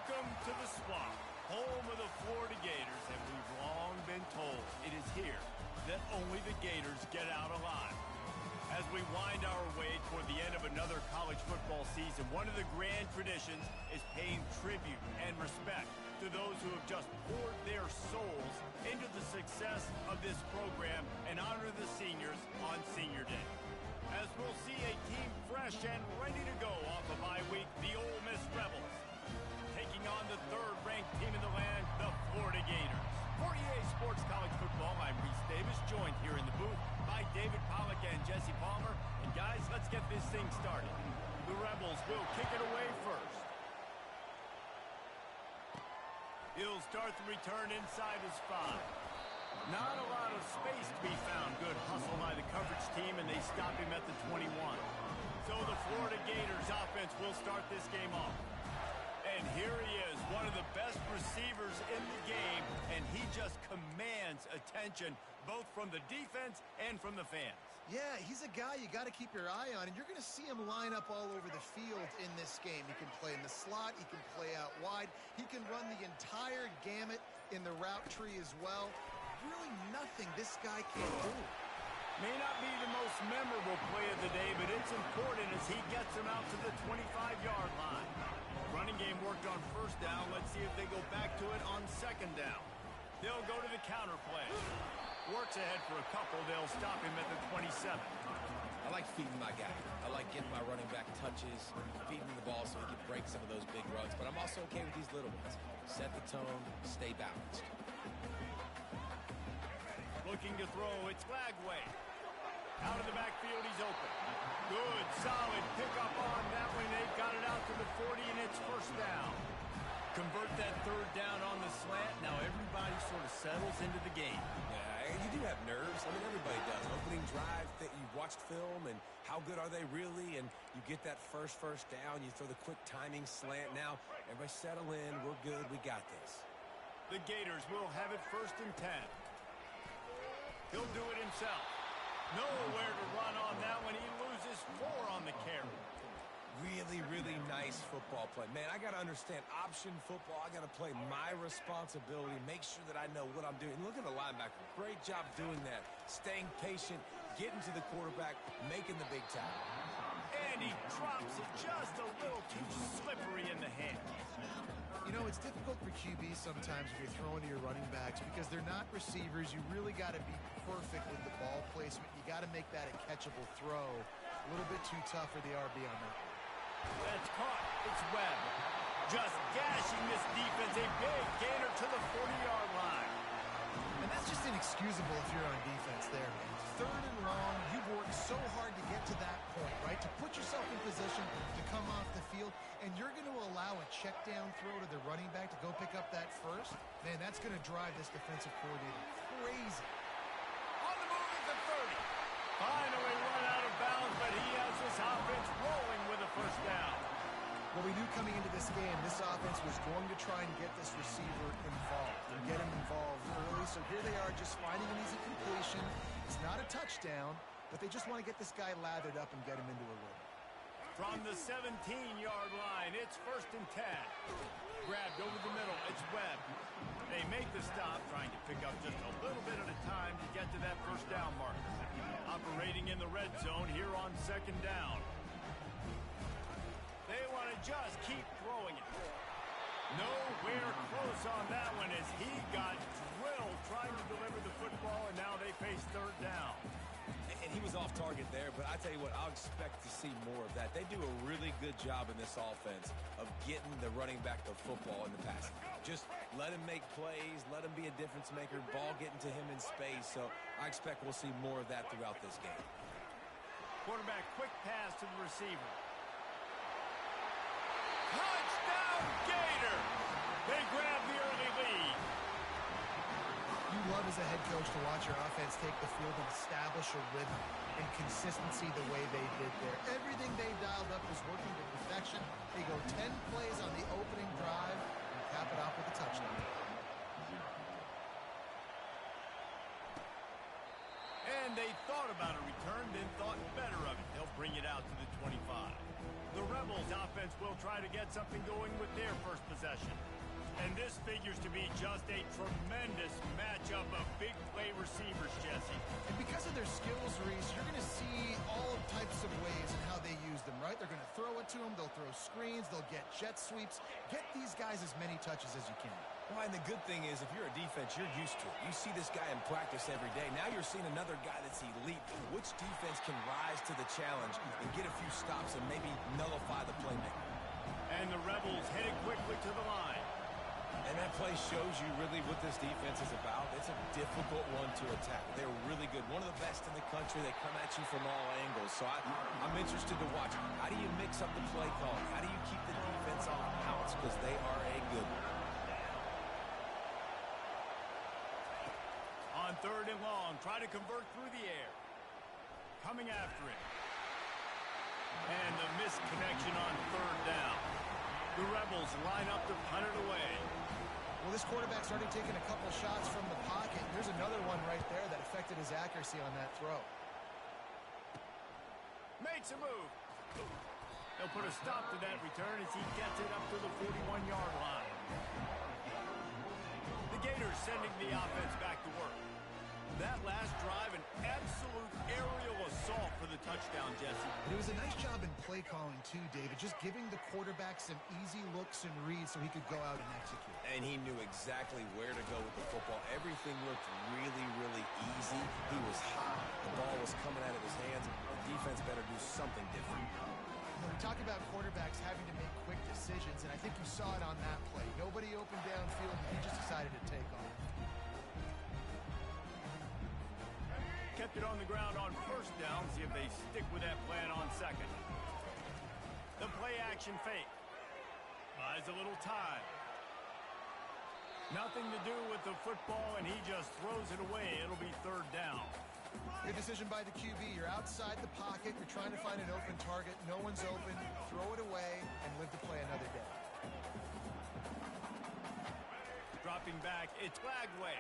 Welcome to the Swamp, home of the Florida Gators, and we've long been told it is here that only the Gators get out alive. As we wind our way toward the end of another college football season, one of the grand traditions is paying tribute and respect to those who have just poured their souls into the success of this program and honor the seniors on Senior Day. As we'll see a team fresh and ready to go off a bye week, the Ole Miss Rebels, taking on the third-ranked team in the land, the Florida Gators. For EA Sports College Football, I'm Reese Davis, joined here in the booth by David Pollack and Jesse Palmer. And guys, let's get this thing started. The Rebels will kick it away first. He'll start the return inside his 5. Not a lot of space to be found. Good hustle by the coverage team, and they stop him at the 21. So the Florida Gators offense will start this game off. And here he is, one of the best receivers in the game, and he just commands attention both from the defense and from the fans. Yeah, he's a guy you got to keep your eye on, and you're going to see him line up all over the field in this game. He can play in the slot, he can play out wide, he can run the entire gamut in the route tree as well. Really nothing this guy can't do. May not be the most memorable play of the day, but it's important as he gets him out to the 25-yard line. Running game worked on first down. Let's see if they go back to it on second down. They'll go to the counter play. Works ahead for a couple. They'll stop him at the 27. I like feeding my guy. I like getting my running back touches, feeding him the ball so he can break some of those big runs. But I'm also okay with these little ones. Set the tone, stay balanced. Looking to throw, it's Lagway. Out of the backfield, he's open. Good, solid pickup on that one. They've got it out to the 40, and it's first down. Convert that third down on the slant. Now everybody sort of settles into the game. Yeah, you do have nerves. I mean, everybody does. Opening drive, that you watched film, and how good are they really? And you get that first down. You throw the quick timing slant. Now, everybody settle in. We're good. We got this. The Gators will have it 1st and 10. He'll do it himself. Nowhere to run on that one. He loses 4 on the carry. Really, really nice football play. Man, I got to understand option football. I got to play my responsibility, make sure that I know what I'm doing. Look at the linebacker. Great job doing that. Staying patient, getting to the quarterback, making the big tackle. And he drops it just a little too slippery in the hands. You know, it's difficult for QBs sometimes when you're throwing to your running backs because they're not receivers. You really got to be perfect with the ball placement. You got to make that a catchable throw. A little bit too tough for the RB on that one. That's caught. It's Webb. Just gashing this defense. A big gainer to the 40-yard line. And that's just inexcusable if you're on defense there. 3rd and long, you've worked so hard to get to that point, right? To put yourself in position to come off the field, and you're going to allow a check down throw to the running back to go pick up that first. Man, that's going to drive this defensive coordinator crazy. On the move at the 30. Finally run out of bounds, but he has this offense rolling with a first down. Well, we knew coming into this game, this offense was going to try and get this receiver involved and get him involved early. So here they are just finding an easy completion. It's not a touchdown, but they just want to get this guy lathered up and get him into a rhythm. From the 17-yard line, it's 1st and 10. Grabbed over the middle, it's Webb. They make the stop, trying to pick up just a little bit at a time to get to that first down marker. Operating in the red zone here on 2nd down. They want to just keep throwing it. Nowhere close on that one as he got drilled trying to deliver the football, and now they face 3rd down. And he was off target there, but I tell you what, I'll expect to see more of that. They do a really good job in this offense of getting the running back the football in the passing. Just let him make plays, let him be a difference maker, ball getting to him in space. So I expect we'll see more of that throughout this game. Quarterback, quick pass to the receiver. Touchdown, Gator! They grab the early lead. You love as a head coach to watch your offense take the field and establish a rhythm and consistency the way they did there. Everything they dialed up was working to perfection. They go 10 plays on the opening drive and cap it off with a touchdown. And they thought about a return, then thought better of it. They'll bring it out to the 25. The Rebels offense will try to get something going with their first possession. And this figures to be just a tremendous matchup of big play receivers, Jesse. And because of their skills, Reese, you're going to see all types of ways in how they use them, right? They're going to throw it to them. They'll throw screens. They'll get jet sweeps. Get these guys as many touches as you can. Well, and the good thing is, if you're a defense, you're used to it. You see this guy in practice every day. Now you're seeing another guy that's elite. Which defense can rise to the challenge and get a few stops and maybe nullify the playmaker? And the Rebels headed quickly to the line. And that play shows you really what this defense is about. It's a difficult one to attack. They're really good. One of the best in the country. They come at you from all angles. So I'm interested to watch. How do you mix up the play calling? How do you keep the defense on pounce? Because they are a good one. On 3rd and long, try to convert through the air. Coming after him. And the missed connection on 3rd down. The Rebels line up to punt it away. Well, this quarterback started taking a couple shots from the pocket. There's another one right there that affected his accuracy on that throw. Makes a move. He'll put a stop to that return as he gets it up to the 41-yard line. The Gators sending the offense back to work. That last drive, an absolute aerial assault for the touchdown, Jesse. And it was a nice job in play calling, too, David, just giving the quarterback some easy looks and reads so he could go out and execute. And he knew exactly where to go with the football. Everything looked really, really easy. He was hot. The ball was coming out of his hands. The defense better do something different. We talk about quarterbacks having to make quick decisions, and I think you saw it on that play. Nobody opened downfield, and he just decided to take off. Kept it on the ground on 1st down. See if they stick with that plan on 2nd. The play action fake. Buys a little time. Nothing to do with the football, and he just throws it away. It'll be 3rd down. Good decision by the QB. You're outside the pocket. You're trying to find an open target. No one's open. Throw it away and live to play another day. Dropping back, it's Lagway.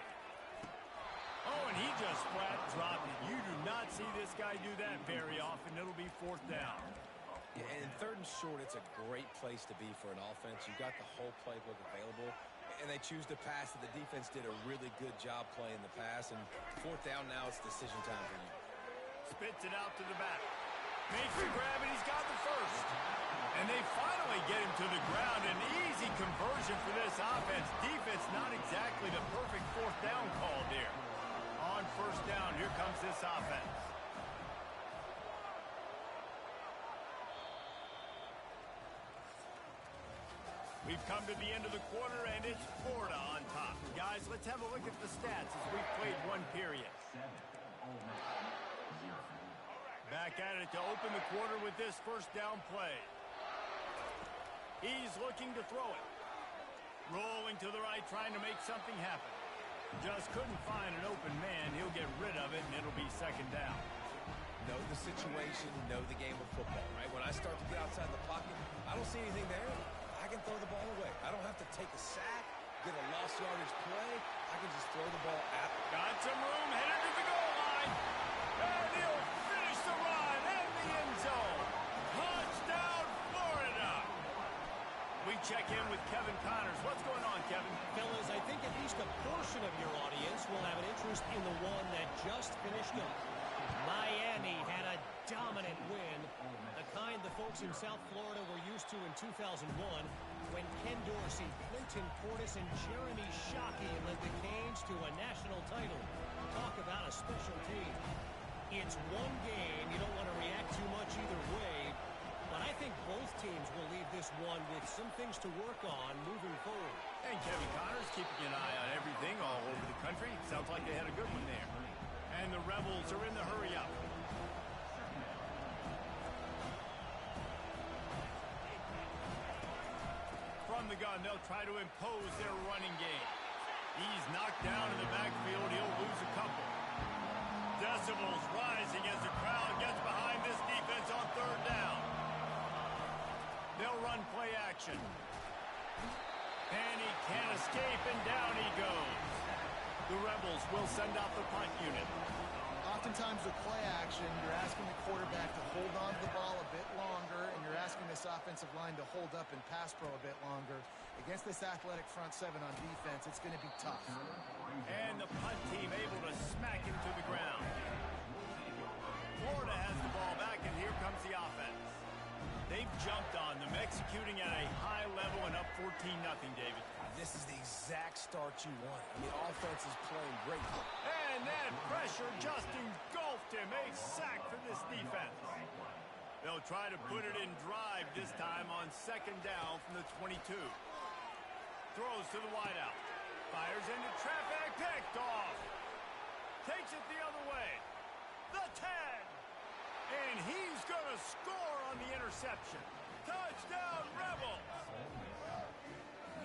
Oh, and he just flat dropped it. You do not see this guy do that very often. It'll be 4th down. Yeah, and 3rd and short, it's a great place to be for an offense. You've got the whole playbook available, and they choose to pass it. The defense did a really good job playing the pass, and 4th down now, it's decision time for you. Spits it out to the back. Makes the grab, and he's got the first. And they finally get him to the ground. An easy conversion for this offense. Defense not exactly the perfect 4th down call there. On 1st down, here comes this offense. We've come to the end of the quarter, and it's Florida on top. Guys, let's have a look at the stats as we've played one period. Back at it to open the quarter with this 1st down play. He's looking to throw it. Rolling to the right, trying to make something happen. Just couldn't find an open man. He'll get rid of it, and it'll be 2nd down. Know the situation, know the game of football, right? When I start to get outside the pocket, I don't see anything there. I can throw the ball away. I don't have to take a sack, get a lost yardage play. I can just throw the ball at him. Got some room, headed to the goal line. And he'll finish the run in the end zone. Touchdown, Florida. We check in with Kevin Connors. What's going on, Kevin? Fellas, I think at least a portion of your audience will have an interest in the one that just finished up. Miami had a dominant win, the kind the folks in South Florida were used to in 2001 when Ken Dorsey, Clinton Portis, and Jeremy Shockey led the Canes to a national title. Talk about a special team. It's one game. You don't want to react too much either way, but I think both teams will leave this one with some things to work on moving forward. And Kevin Connors keeping an eye on everything all over the country. Sounds like they had a good one there. And the Rebels are in the hurry-up. From the gun, they'll try to impose their running game. He's knocked down in the backfield. He'll lose a couple. Decibels rising as the crowd gets behind this defense on 3rd down. They'll run play action. And he can't escape, and down he goes. The Rebels will send out the punt unit. Oftentimes with play action, you're asking the quarterback to hold on to the ball a bit longer, and you're asking this offense offensive line to hold up and pass pro a bit longer. Against this athletic front seven on defense, it's going to be tough. And the punt team able to smack him to the ground. Florida has the ball back, and here comes the offense. They've jumped on them, executing at a high level and up 14-0, David. This is the exact start you want. The offense is playing great. And that pressure just engulfed him. A sack for this defense. They'll try to put it in drive this time on second down from the 22. Throws to the wideout. Fires into traffic. Picked off. Takes it the other way. The 10. And he's going to score on the interception. Touchdown, Rebels.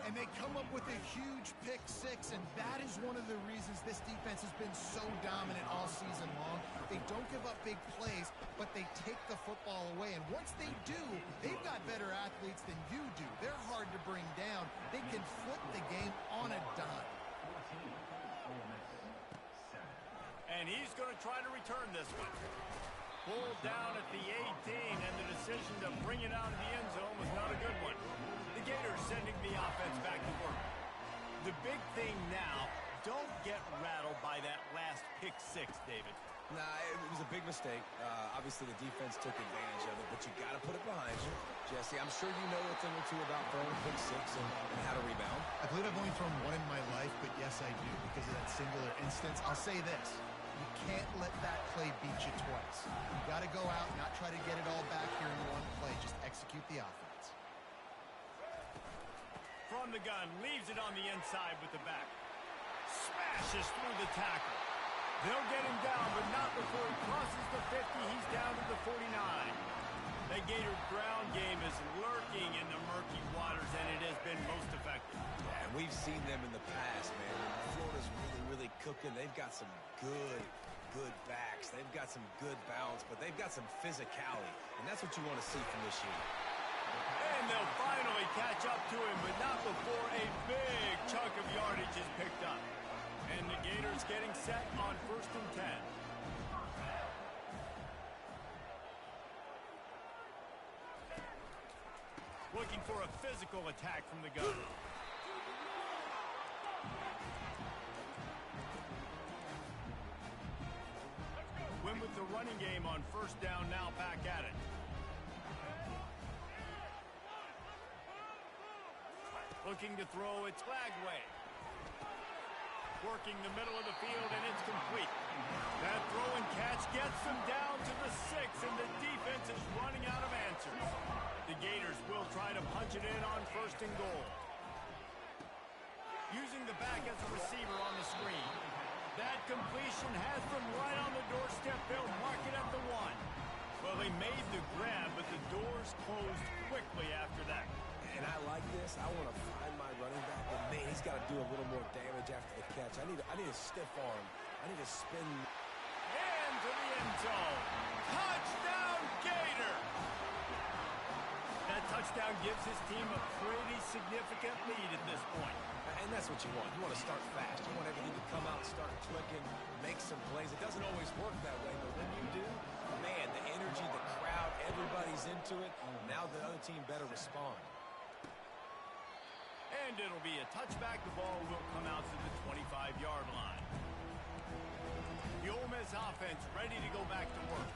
And they come up with a huge pick six, and that is one of the reasons this defense has been so dominant all season long. They don't give up big plays, but they take the football away. And once they do, they've got better athletes than you do. They're hard to bring down. They can flip the game on a dime. And he's going to try to return this one. Pulled down at the 18, and the decision to bring it out of the end zone was not a good one. The Gators sending the offense back to work. The big thing now, don't get rattled by that last pick six, David. Nah, it was a big mistake. Obviously, the defense took advantage of it, but you got to put it behind you. Jesse, I'm sure you know a thing or two about throwing pick six and how to rebound. I believe I've only thrown one in my life, but yes, I do because of that singular instance. I'll say this. You can't let that play beat you twice. You got to go out, not try to get it all back here in one play. Just execute the offense. From the gun, leaves it on the inside with the back. Smashes through the tackle. They'll get him down, but not before he crosses the 50. He's down to the 49. The Gator ground game is lurking in the murky waters, and it has been most effective. Yeah, and we've seen them in the past, man. Florida's really cooking. They've got some good backs. They've got some good balance, but they've got some physicality, and that's what you want to see from this unit. And they'll finally catch up to him, but not before a big chunk of yardage is picked up. And the Gators getting set on 1st and 10. Looking for a physical attack from the gun. Win with the running game on 1st down, now back at it. Looking to throw, it's Flagway. Working the middle of the field, and it's complete. That throw and catch gets them down to the 6, and the defense is running out of answers. The Gators will try to punch it in on 1st and goal. Using the back as a receiver on the screen. That completion has them right on the doorstep. They'll mark it at the 1. Well, they made the grab, but the doors closed quickly after that. And I like this. I want to find my running back, but man, he's got to do a little more damage after the catch. I need a stiff arm. I need to spin. And to the end zone. Touchdown, Gator! That touchdown gives his team a pretty significant lead at this point. And that's what you want. You want to start fast. You want everything to come out, start clicking, make some plays. It doesn't always work that way, but when you do, man, the energy, the crowd, everybody's into it. Now the other team better respond. And it'll be a touchback. The ball will come out to the 25-yard line. The Ole Miss offense ready to go back to work.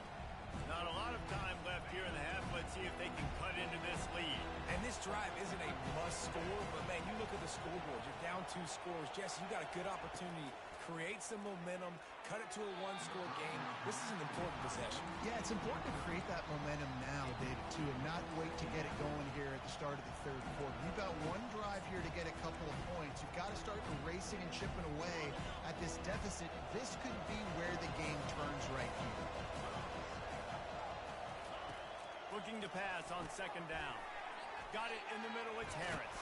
Not a lot of time left here in the half. Let's see if they can cut into this lead. And this drive isn't a must score, but man, you look at the scoreboard. You're down 2 scores. Jesse, you got a good opportunity. Create some momentum. Cut it to a 1-score game. This is an important possession. Yeah, it's important to create that momentum now, David, too, and not wait to get it going here at the start of the 3rd quarter. You've got one drive here to get a couple of points. You've got to start erasing and chipping away at this deficit. This could be where the game turns right here. Looking to pass on 2nd down. Got it in the middle. It's Harris.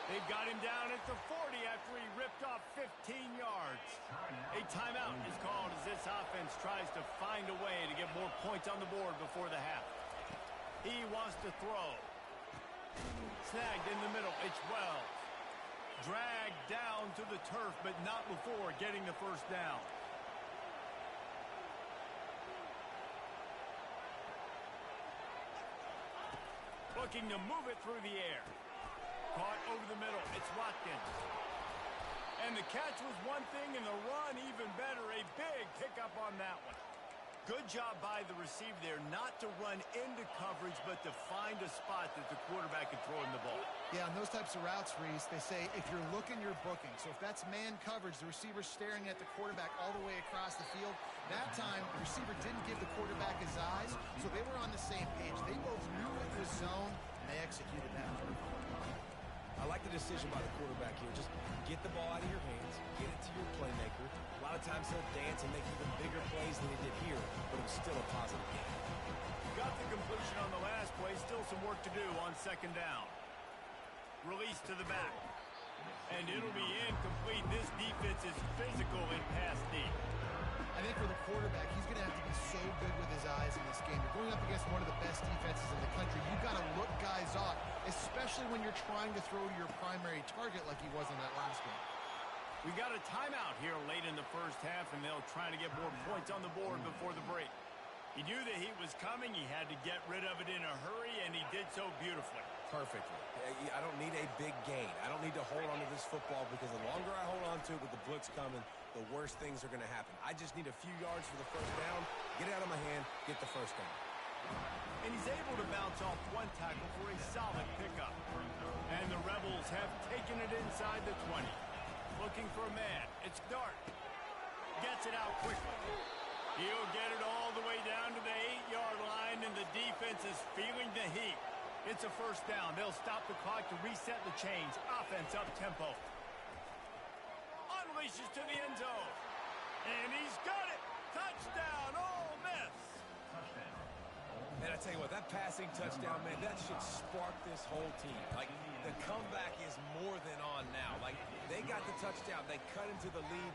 They've got him down at the 40 after he ripped off 15 yards. A timeout is called as this offense tries to find a way to get more points on the board before the half. He wants to throw. Snagged in the middle. It's Wells. Dragged down to the turf, but not before getting the 1st down. Looking to move it through the air. Caught over the middle. It's Watkins. And the catch was one thing, and the run even better. A big pickup on that one. Good job by the receiver there not to run into coverage, but to find a spot that the quarterback can throw in the ball. Yeah, on those types of routes, Reese, they say if you're looking, you're booking. So if that's man coverage, the receiver's staring at the quarterback all the way across the field. That time, the receiver didn't give the quarterback his eyes, so they were on the same page. They both knew it was zone, and they executed that. I like the decision by the quarterback here. Just get the ball out of your hands, get it to your playmaker. A lot of times he'll dance and make even bigger plays than he did here, but it was still a positive game. Got the completion on the last play. Still some work to do on second down. Release to the back. And it'll be incomplete. This defense is physical in pass deep. I think for the quarterback, he's going to have to be so good with his eyes in this game. You're going up against one of the best defenses in the country. You've got to look guys off, especially when you're trying to throw to your primary target like he was in that last game. We got a timeout here late in the first half, and they'll try to get more points on the board before the break. He knew the heat was coming. He had to get rid of it in a hurry, and he did so beautifully. Perfectly. I don't need a big gain. I don't need to hold on to this football because the longer I hold on to it with the blitz coming, the worse things are going to happen. I just need a few yards for the first down, get it out of my hand, get the first down. And he's able to bounce off one tackle for a solid pickup. And the Rebels have taken it inside the 20. Looking for a man. It's Dart. Gets it out quickly. He'll get it all the way down to the 8-yard line, and the defense is feeling the heat. It's a first down. They'll stop the clock to reset the chains. Offense up tempo. Unleashes to the end zone. And he's got it. Touchdown, Ole Miss. And I tell you what, that passing touchdown, man, that should spark this whole team. Like, the comeback is more than on now. Like, they got the touchdown. They cut into the lead.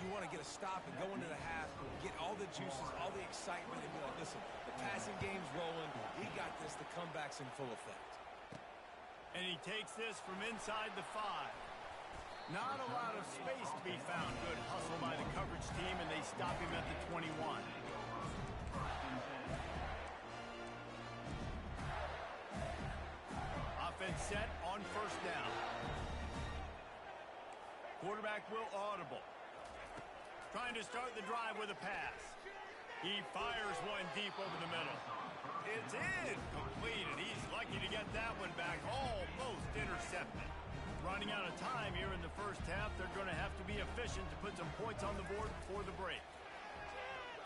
You want to get a stop and go into the half, get all the juices, all the excitement, and be like, listen, the passing game's rolling. We got this. The comeback's in full effect. And he takes this from inside the 5. Not a lot of space to be found. Good hustle by the coverage team, and they stop him at the 21. Offense set on first down. Quarterback will audible. Trying to start the drive with a pass. He fires one deep over the middle. It's incomplete, and he's lucky to get that one back. Almost intercepted. Running out of time here in the first half. They're going to have to be efficient to put some points on the board before the break.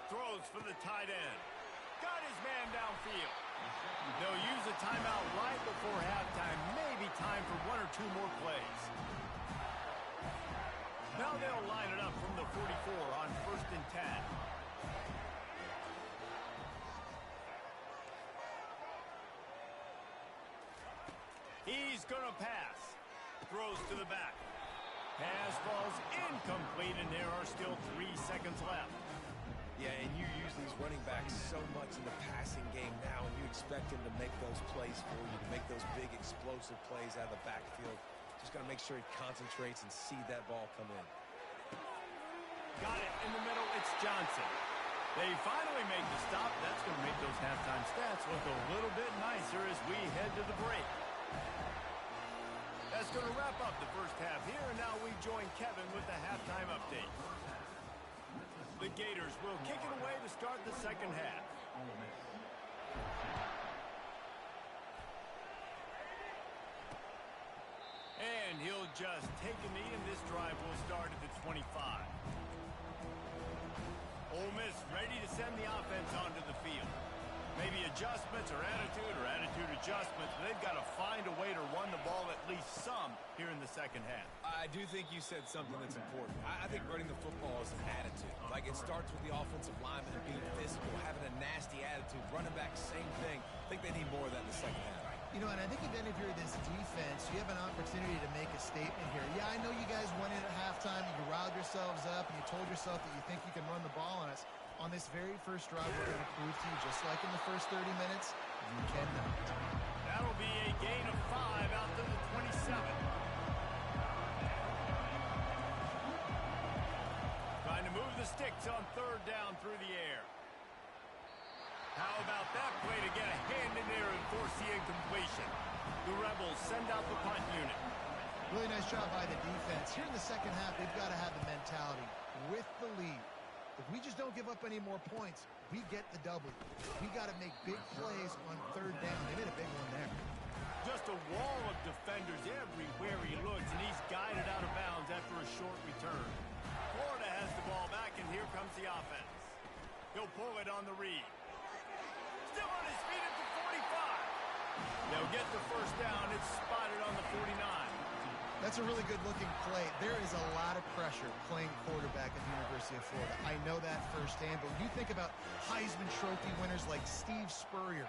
Throws for the tight end. Got his man downfield. They'll use a timeout right before halftime. Maybe time for one or two more plays. Now they'll line it up from the 44 on 1st and 10. He's going to pass. Throws to the back. Pass falls incomplete, and there are still 3 seconds left. Yeah, and you use these running backs so much in the passing game now, and you expect him to make those plays for you, to make those big explosive plays out of the backfield. Just got to make sure he concentrates and see that ball come in. Got it in the middle. It's Johnson. They finally make the stop. That's going to make those halftime stats look a little bit nicer as we head to the break. That's going to wrap up the first half here, and now we join Kevin with the halftime update. The Gators will kick it away to start the second half. And he'll just take a knee, and this drive will start at the 25. Ole Miss ready to send the offense onto the field. Maybe adjustments or attitude adjustments. They've got to find a way to run the ball at least some here in the second half. I do think you said something that's important. I think running the football is an attitude. Like, it starts with the offensive lineman being physical, having a nasty attitude. Running back, same thing. I think they need more of that in the second half. You know, and I think again, if you're this defense, you have an opportunity to make a statement here. Yeah, I know you guys went in at halftime, you riled yourselves up, and you told yourself that you think you can run the ball on us. On this very first drive, we're going to prove to you, just like in the first 30 minutes, you cannot. That'll be a gain of 5 out to the 27. Trying to move the sticks on third down through the air. How about that play to get a hand in there and force the incompletion? out the punt unit. Really nice job by the defense. Here in the second half, they've got to have the mentality with the lead. If we just don't give up any more points, we get the W. We got to make big plays on third down. They made a big one there. Just a wall of defenders everywhere he looks, and he's guided out of bounds after a short return. Florida has the ball back, and here comes the offense. He'll pull it on the read. Still on his feet at the 45. They'll get the first down. It's spotted on the 49. That's a really good-looking play. There is a lot of pressure playing quarterback at the University of Florida. I know that firsthand, but when you think about Heisman Trophy winners like Steve Spurrier,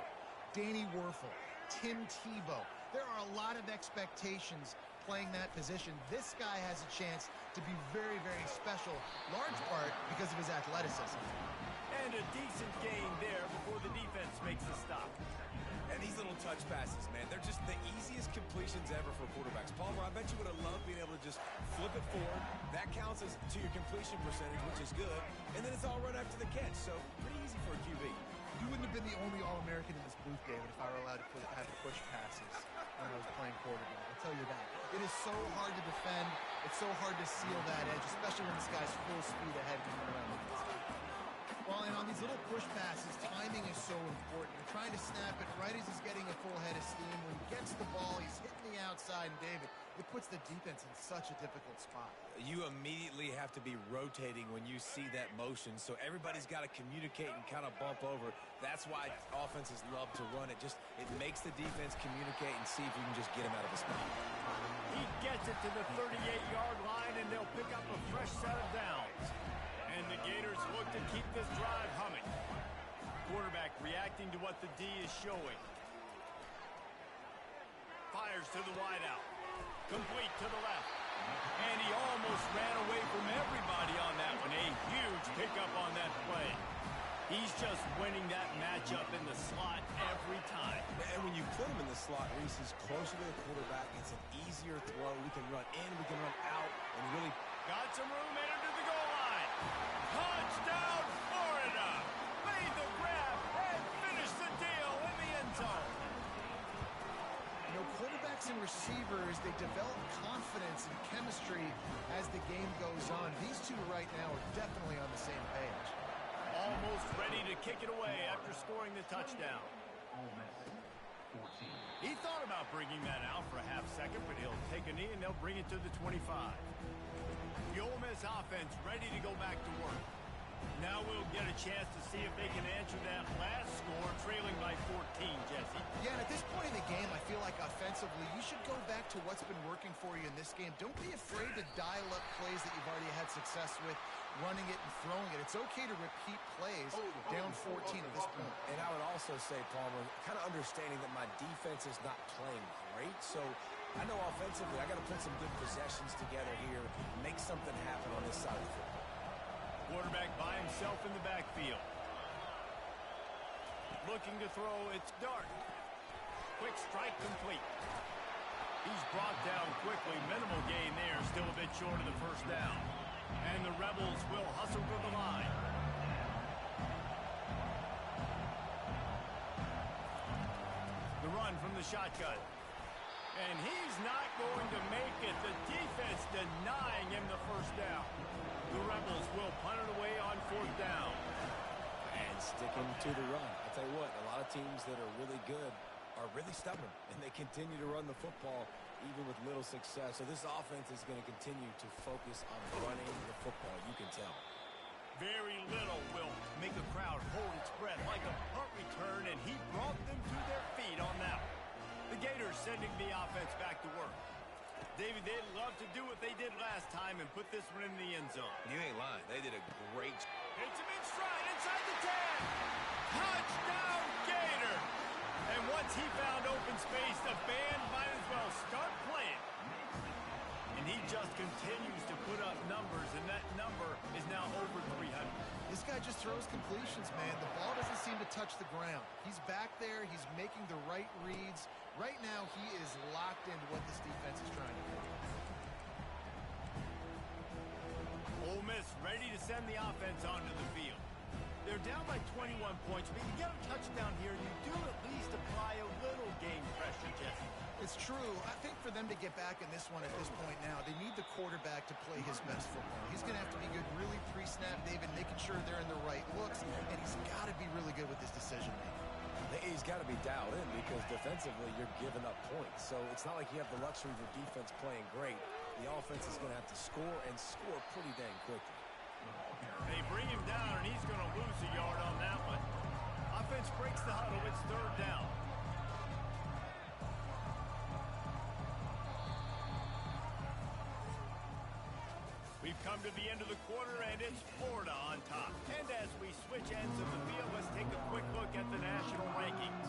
Danny Werfel, Tim Tebow, there are a lot of expectations playing that position. This guy has a chance to be very, very special, large part because of his athleticism. And a decent gain there before the defense makes the stop. And these little touch passes, man, they're just the easiest completions ever for quarterbacks. Palmer, I bet you would have loved being able to just flip it forward. That counts as to your completion percentage, which is good. And then it's all run after the catch, so pretty easy for a QB. You wouldn't have been the only All-American in this booth, David, if I were allowed to have push passes when I was playing quarterback. I'll tell you that. It is so hard to defend. It's so hard to seal that edge, especially when this guy's full speed ahead coming around the inside. Well, and on these little push passes, timing is so important. You're trying to snap it right as he's getting a full head of steam. When he gets the ball, he's hitting the outside, and David, it puts the defense in such a difficult spot. You immediately have to be rotating when you see that motion, so everybody's got to communicate and kind of bump over. That's why offenses love to run it. It makes the defense communicate and see if you can just get him out of a spot. He gets it to the 38-yard line, and they'll pick up a fresh set of downs. And the Gators look to keep this drive humming. Quarterback reacting to what the D is showing. Fires to the wideout. Complete to the left. And he almost ran away from everybody on that one. A huge pickup on that play. He's just winning that matchup in the slot every time. And when you put him in the slot, Reese is closer to the quarterback. It's an easier throw. We can run in, we can run out, and really... Got some room, entered to the goal line. Touchdown, Florida! Made the grab and finished the deal in the end zone. You know, quarterbacks and receivers, they develop confidence and chemistry as the game goes on. These two right now are definitely on the same page. Almost ready to kick it away after scoring the touchdown. He thought about bringing that out for a half second, but he'll take a knee and they'll bring it to the 25. The Ole Miss offense ready to go back to work. Now we'll get a chance to see if they can answer that last score, trailing by 14, Jesse. Yeah, and at this point in the game, I feel like offensively, you should go back to what's been working for you in this game. Don't be afraid to dial up plays that you've already had success with, running it and throwing it. It's okay to repeat plays down 14 at this point. And I would also say, Palmer, kind of understanding that my defense is not playing great, so I know offensively I got to put some good possessions together here, make something happen on this side of the football. Quarterback by himself in the backfield. Looking to throw, it's Dart. Quick strike complete. He's brought down quickly. Minimal gain there, still a bit short of the first down. And the Rebels will hustle to the line. The run from the shotgun. And he's not going to make it. The defense denying him the first down. The Rebels will punt it away on fourth down. And sticking to the run. I'll tell you what, a lot of teams that are really good are really stubborn, and they continue to run the football even with little success. So this offense is going to continue to focus on running the football, you can tell. Very little will make a crowd hold its breath like a punt return, and he brought them to their feet on that one. The Gators sending the offense back to work. David, they'd love to do what they did last time and put this one in the end zone. You ain't lying. They did a great job. Hits him in stride inside the 10. Touchdown, Gator! And once he found open space, the band might as well start playing. And he just continues to put up numbers, and that number is now over 300. This guy just throws completions, man. The ball doesn't seem to touch the ground. He's back there. He's making the right reads. Right now, he is locked into what this defense is trying to do. Ole Miss ready to send the offense onto the field. They're down by 21 points, but you get a touchdown here, you do at least apply a little game pressure, Jesse. It's It's true. I think for them to get back in this one at this point now, they need the quarterback to play his best football. He's going to have to be good really pre-snap, David, making sure they're in the right looks, and he's got to be really good with his decision-making. He's got to be dialed in because defensively you're giving up points. So it's not like you have the luxury of your defense playing great. The offense is going to have to score and score pretty dang quickly. They bring him down, and he's going to lose a yard on that one. Offense breaks the huddle. It's third down. We've come to the end of the quarter, and it's Florida on top. And as we switch ends of the field, let's take a quick look at the national rankings.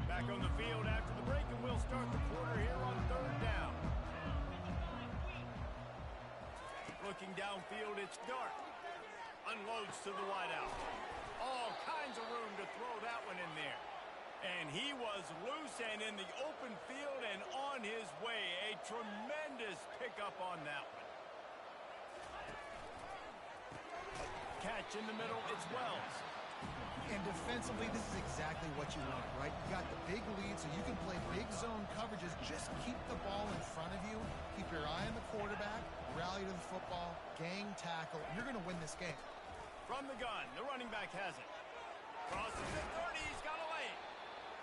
Back on the field after the break, and we'll start the quarter here on third down. Looking downfield, it's Dart. Unloads to the wideout. All kinds of room to throw that one in there. And he was loose and in the open field and on his way. A tremendous pickup on that one. Catch in the middle, it's Wells. And defensively, this is exactly what you want, right? You got the big lead, so you can play big zone coverages. Just keep the ball in front of you. Keep your eye on the quarterback. Rally to the football. Gang tackle. You're going to win this game. From the gun, the running back has it. Crosses the 30, he's got a lane.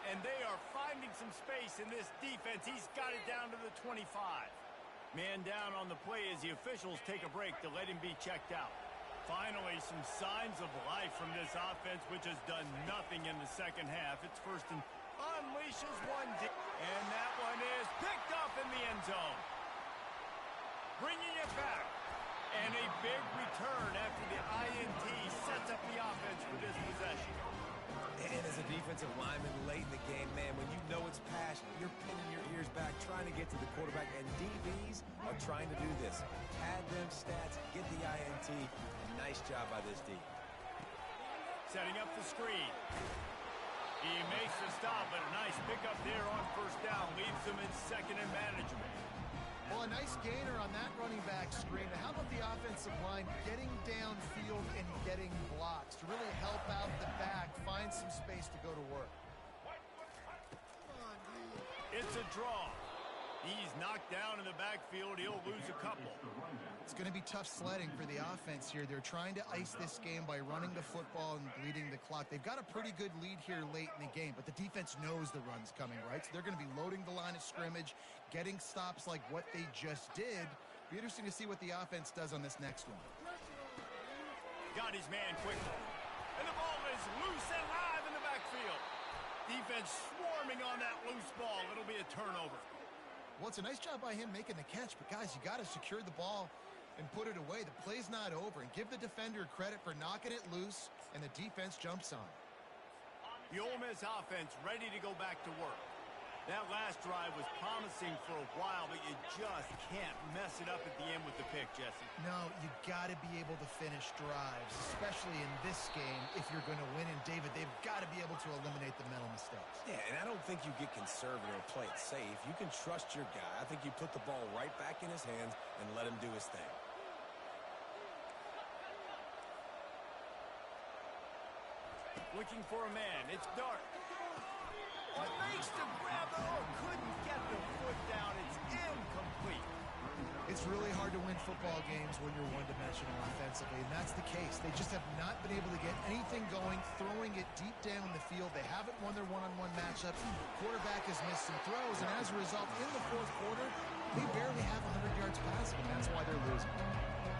And they are finding some space in this defense. He's got it down to the 25. Man down on the play as the officials take a break to let him be checked out. Finally, some signs of life from this offense, which has done nothing in the second half. It's first and unleashes one. And that one is picked up in the end zone. Bringing it back. And a big return after the INT sets up the offense for this possession. And as a defensive lineman late in the game, man, when you know it's pass, you're pinning your ears back, trying to get to the quarterback. And DBs are trying to do this. Pad them stats, get the INT. Nice job by this D. Setting up the screen. He makes the stop, but a nice pickup there on first down. Leaves them in second and manageable. Well, a nice gainer on that running back screen. How about the offensive line getting downfield and getting blocks to really help out the back, find some space to go to work? It's a draw. He's knocked down in the backfield. He'll lose a couple. It's going to be tough sledding for the offense here. They're trying to ice this game by running the football and bleeding the clock. They've got a pretty good lead here late in the game, but the defense knows the run's coming, right? So they're going to be loading the line of scrimmage, getting stops like what they just did. Be interesting to see what the offense does on this next one. Got his man quickly. And the ball is loose and live in the backfield. Defense swarming on that loose ball. It'll be a turnover. Well, it's a nice job by him making the catch, but guys, you got to secure the ball and put it away. The play's not over, and give the defender credit for knocking it loose, and the defense jumps on. The Ole Miss offense ready to go back to work. That last drive was promising for a while, but you just can't mess it up at the end with the pick, Jesse. No, you got to be able to finish drives, especially in this game if you're going to win. And, David, they've got to be able to eliminate the mental mistakes. Yeah, and I don't think you get conservative or play it safe. You can trust your guy. I think you put the ball right back in his hands and let him do his thing. Looking for a man. It's Dart. Makes the grab. Oh, couldn't get the foot down. It's incomplete. It's really hard to win football games when you're one-dimensional offensively, and that's the case. They just have not been able to get anything going, throwing it deep down the field. They haven't won their one-on-one matchups. Quarterback has missed some throws, and as a result, in the fourth quarter, they barely have 100 yards passing, and that's why they're losing.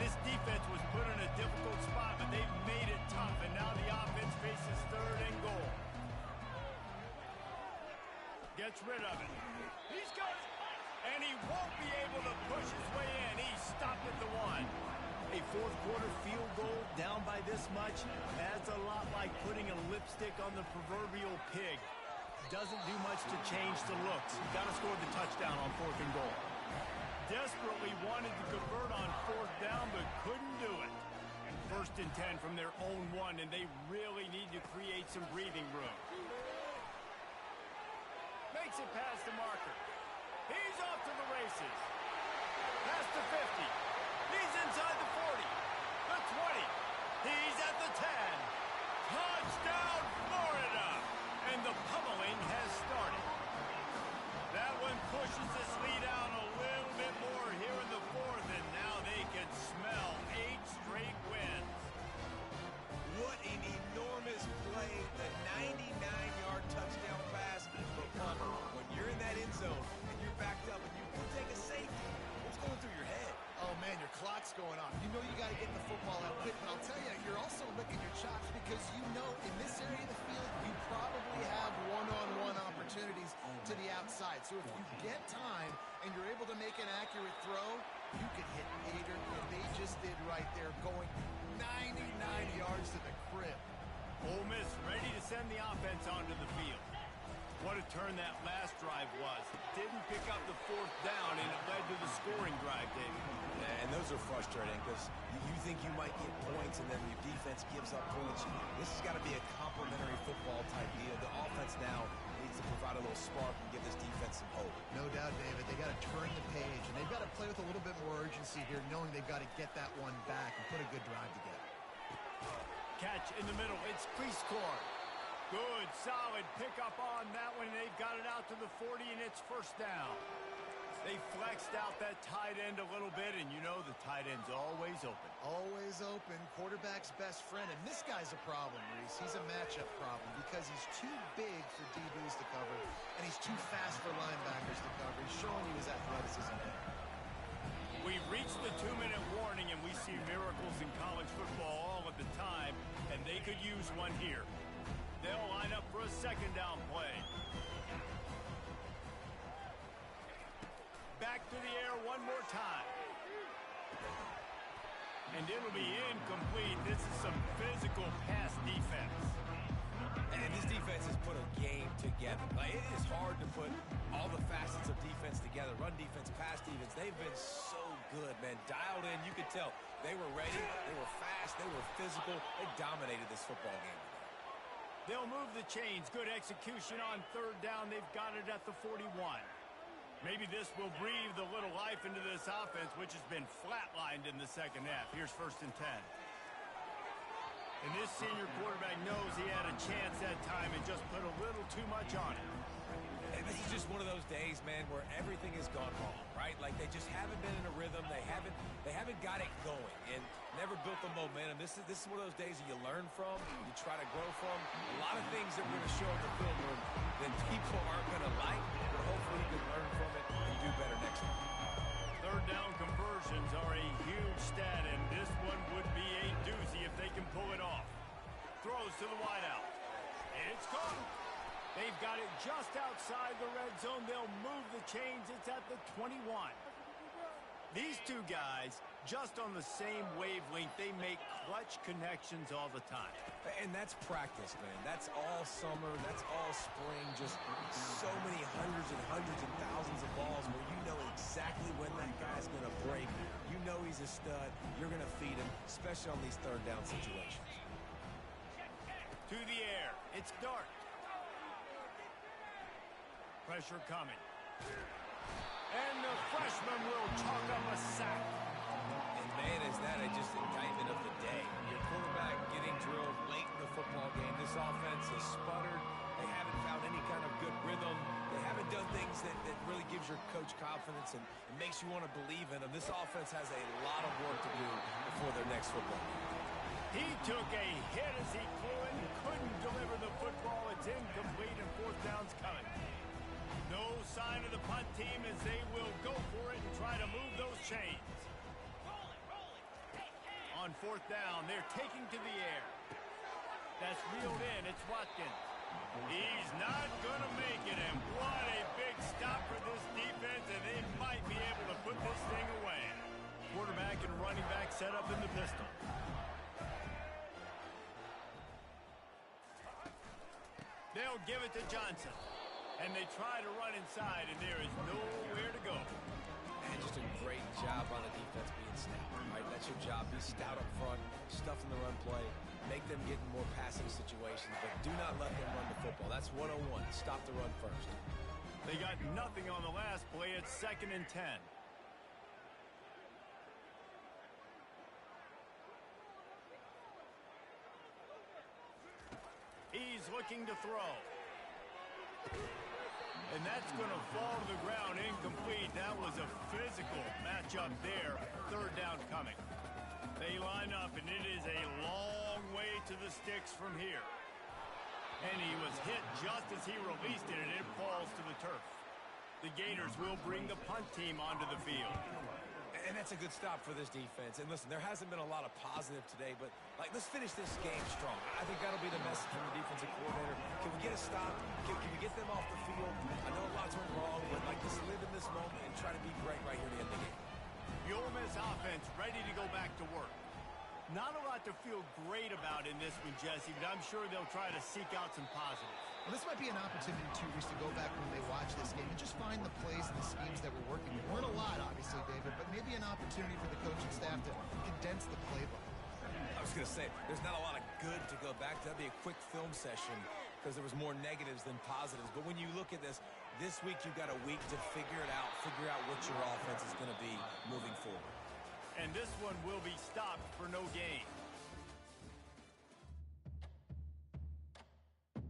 This defense was put in a difficult spot, but they've made it tough, and now the offense faces third and goal. Gets rid of it. He's got it. And he won't be able to push his way in. He stopped at the one. A fourth quarter field goal down by this much, that's a lot like putting a lipstick on the proverbial pig. Doesn't do much to change the looks. Got to score the touchdown on fourth and goal. Desperately wanted to convert on fourth down, but couldn't do it. First and 10 from their own one, and they really need to create some breathing room. Makes it past the marker. He's off to the races. Past the 50. He's inside the 40. your clock's going off. You know you got to get the football out quick, but I'll tell you, you're also licking your chops because you know in this area of the field, you probably have one-on-one opportunities to the outside. So if you get time and you're able to make an accurate throw, you can hit Hader, and they just did right there, going 99 yards to the crib. Ole Miss ready to send the offense onto the field. What a turn that last drive was. Didn't pick up the fourth down, and it led to the scoring drive, David. Yeah, and those are frustrating because you think you might get points, and then your defense gives up points. This has got to be a complementary football type deal. The offense now needs to provide a little spark and give this defense some hope. No doubt, David. They got to turn the page, and they've got to play with a little bit more urgency here, knowing they've got to get that one back and put a good drive together. Catch in the middle. It's Cleescore. Good, solid pickup on that one. They've got it out to the 40, and it's first down. They flexed out that tight end a little bit, and you know the tight end's always open. Always open. Quarterback's best friend. And this guy's a problem, Reese. He's a matchup problem because he's too big for DBs to cover, and he's too fast for linebackers to cover. He's showing you his athleticism there. We've reached the 2-minute warning, and we see miracles in college football all of the time, and they could use one here. They'll line up for a second down play. Back to the air one more time. And it'll be incomplete. This is some physical pass defense. And this defense has put a game together. Like, it is hard to put all the facets of defense together. Run defense, pass defense. They've been so good, man. Dialed in. You could tell they were ready. They were fast. They were physical. They dominated this football game. They'll move the chains. Good execution on third down. They've got it at the 41. Maybe this will breathe a little life into this offense, which has been flatlined in the second half. Here's 1st and 10. And this senior quarterback knows he had a chance that time and just put a little too much on it. And this is just one of those days, man, where everything has gone wrong, right? Like they just haven't been in a rhythm. They haven't got it going and never built the momentum. This is one of those days that you learn from, you try to grow from. A lot of things that we're going to show in the film room that people aren't going to like, but hopefully you can learn from it and do better next time. Third down conversions are a huge stat, and this one would be a doozy if they can pull it off. Throws to the wideout. It's caught. They've got it just outside the red zone. They'll move the chains. It's at the 21. These two guys, just on the same wavelength, they make clutch connections all the time. And that's practice, man. That's all summer. That's all spring. Just so many hundreds and thousands of balls where you know exactly when that guy's going to break. You know he's a stud. You're going to feed him, especially on these third down situations. To the air. It's Dart. Pressure coming. And the freshman will chalk up a sack. And man, is that just indictment of the day. Your quarterback getting drilled late in the football game. This offense has sputtered. They haven't found any kind of good rhythm. They haven't done things that really gives your coach confidence and makes you want to believe in them. This offense has a lot of work to do before their next football game. He took a hit as he flew in, couldn't deliver the football. It's incomplete, and fourth down's coming. No sign of the punt team as they will go for it and try to move those chains. On fourth down, they're taking to the air. That's reeled in. It's Watkins. He's not going to make it, and what a big stop for this defense, and they might be able to put this thing away. Quarterback and running back set up in the pistol. They'll give it to Johnson. And they try to run inside, and there is nowhere to go. And just a great job on the defense being stout, right? That's your job. Be stout up front, stuff in the run play, make them get in more passing situations, but do not let them run the football. That's 101. Stop the run first. They got nothing on the last play. It's 2nd and 10. He's looking to throw. And that's going to fall to the ground incomplete. That was a physical matchup there. Third down coming. They line up, and it is a long way to the sticks from here. And he was hit just as he released it, and it falls to the turf. The Gators will bring the punt team onto the field. And that's a good stop for this defense. And listen, there hasn't been a lot of positive today, but let's finish this game strong. I think that'll be the message from the defensive coordinator. Can we get a stop? Can we get them off the field? I know a lot's went wrong, but just live in this moment and try to be great right here at the end of the game. The Ole Miss offense ready to go back to work. Not a lot to feel great about in this one, Jesse, but I'm sure they'll try to seek out some positives. Well, this might be an opportunity, too, Reese, to go back when they watch this game and just find the plays and the schemes that were working. There weren't a lot, obviously, David, but maybe an opportunity for the coaching staff to condense the playbook. I was going to say, there's not a lot of good to go back to. That'd be a quick film session because there was more negatives than positives. But when you look at this week you've got a week to figure it out, figure out what your offense is going to be moving forward. And this one will be stopped for no gain.